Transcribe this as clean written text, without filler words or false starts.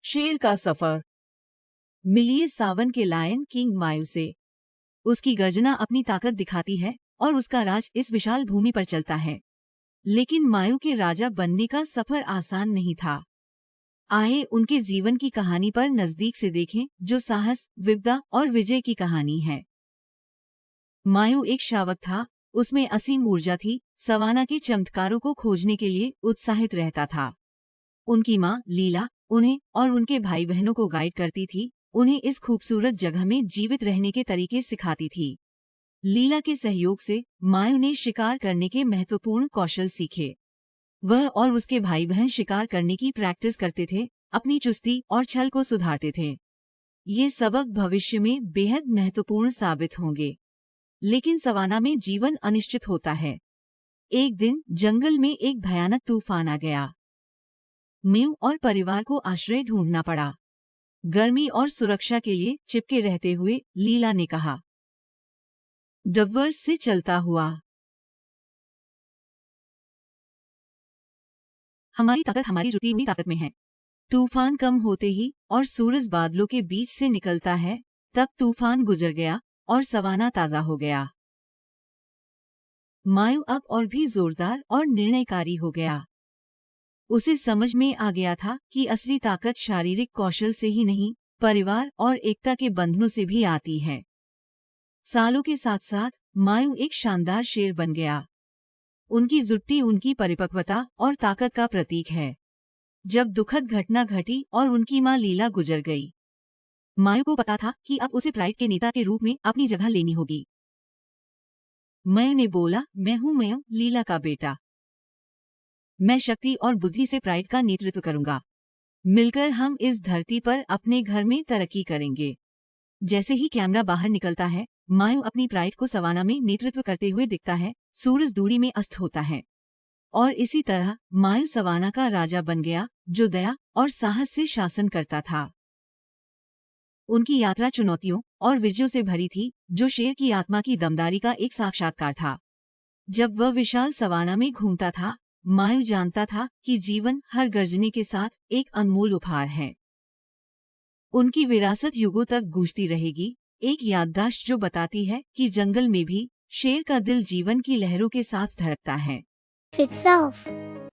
शेर का सफर। मिलिए सावन के लायन किंग मायू से। उसकी गर्जना अपनी ताकत दिखाती है और उसका राज इस विशाल भूमि पर चलता है। लेकिन मायू के राजा बनने का सफर आसान नहीं था। आए उनके जीवन की कहानी पर नजदीक से देखें, जो साहस, विद्या और विजय की कहानी है। मायू एक शावक था। उसमें असीम ऊर्जा थी, सवाना के चमत्कारों को खोजने के लिए उत्साहित रहता था। उनकी माँ लीला उन्हें और उनके भाई बहनों को गाइड करती थी, उन्हें इस खूबसूरत जगह में जीवित रहने के तरीके सिखाती थी। लीला के सहयोग से मायू ने शिकार करने के महत्वपूर्ण कौशल सीखे। वह और उसके भाई बहन शिकार करने की प्रैक्टिस करते थे, अपनी चुस्ती और छल को सुधारते थे। ये सबक भविष्य में बेहद महत्वपूर्ण साबित होंगे। लेकिन सवाना में जीवन अनिश्चित होता है। एक दिन जंगल में एक भयानक तूफान आ गया। मेव और परिवार को आश्रय ढूंढना पड़ा। गर्मी और सुरक्षा के लिए चिपके रहते हुए लीला ने कहा, डबवर्स से चलता हुआ। हमारी ताकत हमारी जुटी हुई ताकत में है। तूफान कम होते ही और सूरज बादलों के बीच से निकलता है, तब तूफान गुजर गया और सवाना ताजा हो गया। मायू अब और भी जोरदार और निर्णयकारी हो गया। उसे समझ में आ गया था कि असली ताकत शारीरिक कौशल से ही नहीं, परिवार और एकता के बंधनों से भी आती है। सालों के साथ साथ मायू एक शानदार शेर बन गया। उनकी जुट्टी उनकी परिपक्वता और ताकत का प्रतीक है। जब दुखद घटना घटी और उनकी मां लीला गुजर गई, मायू को पता था कि अब उसे प्राइड के नेता के रूप में अपनी जगह लेनी होगी। मायू ने बोला, मैं हूं मायू, लीला का बेटा। मैं शक्ति और बुद्धि से प्राइड का नेतृत्व करूंगा। मिलकर हम इस धरती पर अपने घर में तरक्की करेंगे। जैसे ही कैमरा बाहर निकलता है, मायू अपनी प्राइड को सवाना में नेतृत्व करते हुए दिखता है। सूरज दूरी में अस्त होता है और इसी तरह मायू सवाना का राजा बन गया, जो दया और साहस से शासन करता था। उनकी यात्रा चुनौतियों और विजयों से भरी थी, जो शेर की आत्मा की दमदारी का एक साक्षात्कार था। जब वह विशाल सवाना में घूमता था, मायू जानता था कि जीवन हर गर्जने के साथ एक अनमोल उपहार है। उनकी विरासत युगों तक गूंजती रहेगी, एक याददाश्त जो बताती है कि जंगल में भी शेर का दिल जीवन की लहरों के साथ धड़कता है।